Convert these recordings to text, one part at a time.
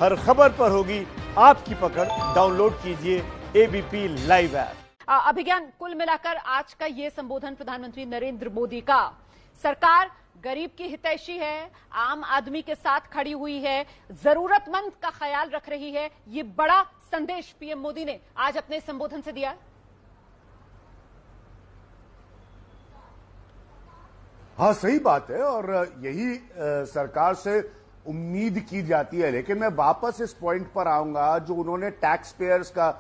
हर खबर पर होगी आपकी पकड़। डाउनलोड कीजिए एबीपी लाइव ऐप। अभिज्ञान, कुल मिलाकर आज का ये संबोधन प्रधानमंत्री नरेंद्र मोदी का, सरकार गरीब की हितैषी है, आम आदमी के साथ खड़ी हुई है, जरूरतमंद का ख्याल रख रही है, ये बड़ा संदेश पीएम मोदी ने आज अपने संबोधन से दिया। हाँ, सही बात है और यही सरकार से उम्मीद की जाती है। लेकिन मैं वापस इस पॉइंट पर आऊंगा जो उन्होंने टैक्स पेयर्स का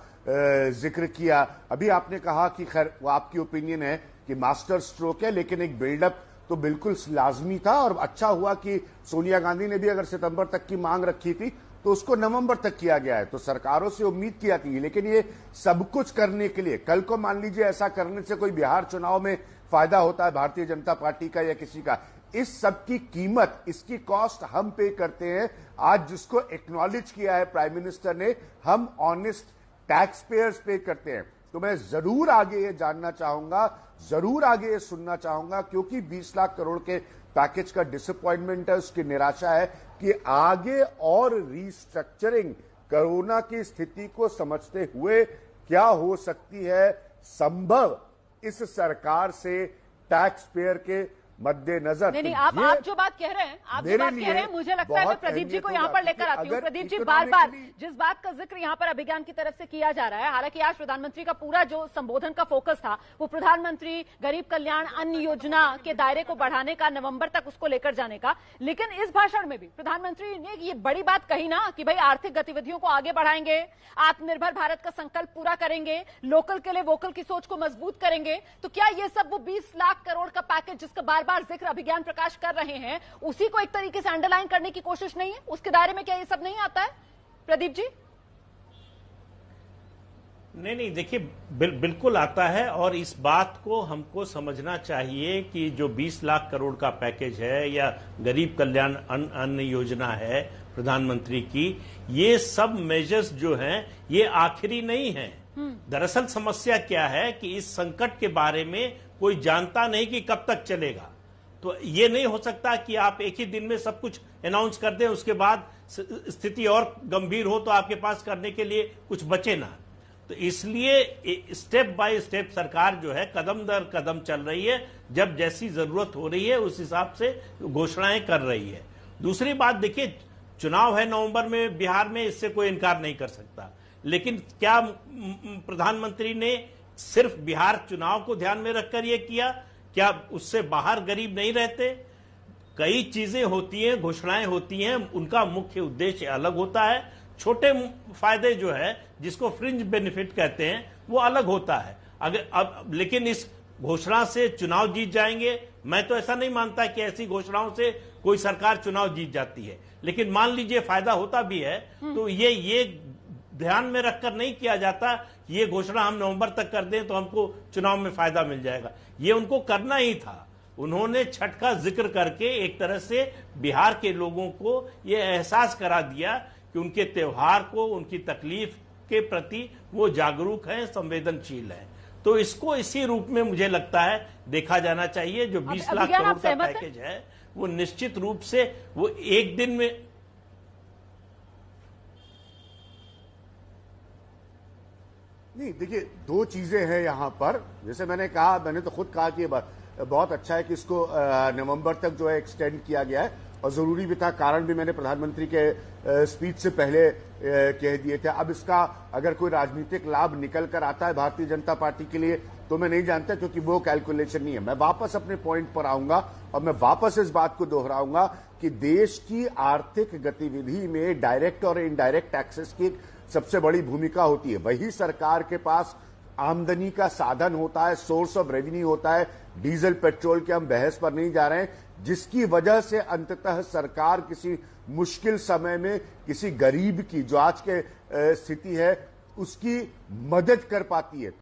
जिक्र किया। अभी आपने कहा कि खैर वो आपकी ओपिनियन है कि मास्टर स्ट्रोक है, लेकिन एक बिल्डअप तो बिल्कुल लाजमी था और अच्छा हुआ कि सोनिया गांधी ने भी अगर सितंबर तक की मांग रखी थी तो उसको नवंबर तक किया गया है। तो सरकारों से उम्मीद की जाती है, लेकिन ये सब कुछ करने के लिए कल को मान लीजिए ऐसा करने से कोई बिहार चुनाव में फायदा होता है भारतीय जनता पार्टी का या किसी का, इस सब की कीमत, इसकी कॉस्ट हम पे करते हैं। आज जिसको एक्नॉलेज किया है प्राइम मिनिस्टर ने, हम ऑनेस्ट टैक्स पेयर्स पे करते हैं। तो मैं जरूर आगे ये जानना चाहूंगा, जरूर आगे ये सुनना चाहूंगा, क्योंकि 20 लाख करोड़ के पैकेज का डिसअपॉइंटमेंट है, उसकी निराशा है कि आगे और रीस्ट्रक्चरिंग कोरोना की स्थिति को समझते हुए क्या हो सकती है संभव इस सरकार से टैक्स पेयर के मद्देनजर। नहीं, आप जो बात कह रहे हैं, मुझे लगता है मैं प्रदीप जी को यहाँ पर लेकर आती हूँ। प्रदीप जी, बार बार जिस बात का जिक्र यहाँ पर अभिज्ञान की तरफ से किया जा रहा है, हालांकि आज प्रधानमंत्री का पूरा जो संबोधन का फोकस था वो प्रधानमंत्री गरीब कल्याण अन्न योजना के दायरे को बढ़ाने का, नवंबर तक उसको लेकर जाने का, लेकिन इस भाषण में भी प्रधानमंत्री ने ये बड़ी बात कही ना कि भाई आर्थिक गतिविधियों को आगे बढ़ाएंगे, आत्मनिर्भर भारत का संकल्प पूरा करेंगे, लोकल के लिए वोकल की सोच को मजबूत करेंगे। तो क्या ये सब वो 20 लाख करोड़ का पैकेज जिसका बार जिक्र अभिज्ञान प्रकाश कर रहे हैं, उसी को एक तरीके से अंडरलाइन करने की कोशिश नहीं है? उसके दायरे में क्या ये सब नहीं आता है प्रदीप जी? नहीं, देखिए बिल्कुल आता है और इस बात को हमको समझना चाहिए कि जो 20 लाख करोड़ का पैकेज है या गरीब कल्याण अन्न योजना है प्रधानमंत्री की, ये सब मेजर्स जो हैं ये आखिरी नहीं है। दरअसल समस्या क्या है कि इस संकट के बारे में कोई जानता नहीं कि कब तक चलेगा। तो ये नहीं हो सकता कि आप एक ही दिन में सब कुछ अनाउंस कर दें, उसके बाद स्थिति और गंभीर हो तो आपके पास करने के लिए कुछ बचे ना। तो इसलिए स्टेप बाय स्टेप सरकार जो है कदम दर कदम चल रही है, जब जैसी जरूरत हो रही है उस हिसाब से घोषणाएं कर रही है। दूसरी बात देखिए, चुनाव है नवंबर में बिहार में, इससे कोई इनकार नहीं कर सकता, लेकिन क्या प्रधानमंत्री ने सिर्फ बिहार चुनाव को ध्यान में रखकर यह किया? क्या उससे बाहर गरीब नहीं रहते? कई चीजें होती हैं, घोषणाएं होती हैं, उनका मुख्य उद्देश्य अलग होता है। छोटे फायदे जो है जिसको फ्रिंज बेनिफिट कहते हैं वो अलग होता है। लेकिन इस घोषणा से चुनाव जीत जाएंगे, मैं तो ऐसा नहीं मानता कि ऐसी घोषणाओं से कोई सरकार चुनाव जीत जाती है। लेकिन मान लीजिए फायदा होता भी है तो ये ध्यान में रखकर नहीं किया जाता, ये घोषणा हम नवंबर तक कर दें तो हमको चुनाव में फायदा मिल जाएगा। ये उनको करना ही था। उन्होंने छठ का जिक्र करके एक तरह से बिहार के लोगों को ये एहसास करा दिया कि उनके त्योहार को, उनकी तकलीफ के प्रति वो जागरूक हैं, संवेदनशील हैं। तो इसको इसी रूप में मुझे लगता है देखा जाना चाहिए। जो 20 लाख करोड़ का पैकेज है वो निश्चित रूप से वो एक दिन में नहीं। देखिए, दो चीजें हैं यहां पर। जैसे मैंने कहा, मैंने तो खुद कहा कि बहुत अच्छा है कि इसको नवंबर तक जो है एक्सटेंड किया गया है, और जरूरी भी था। कारण भी मैंने प्रधानमंत्री के स्पीच से पहले कह दिए थे। अब इसका अगर कोई राजनीतिक लाभ निकल कर आता है भारतीय जनता पार्टी के लिए तो मैं नहीं जानता, क्योंकि वो कैलकुलेशन नहीं है। मैं वापस अपने पॉइंट पर आऊंगा और मैं वापस इस बात को दोहराऊंगा कि देश की आर्थिक गतिविधि में डायरेक्ट और इनडायरेक्ट टैक्सेस की सबसे बड़ी भूमिका होती है। वही सरकार के पास आमदनी का साधन होता है, सोर्स ऑफ रेवेन्यू होता है। डीजल पेट्रोल के हम बहस पर नहीं जा रहे हैं, जिसकी वजह से अंततः सरकार किसी मुश्किल समय में किसी गरीब की, जो आज के स्थिति है, उसकी मदद कर पाती है।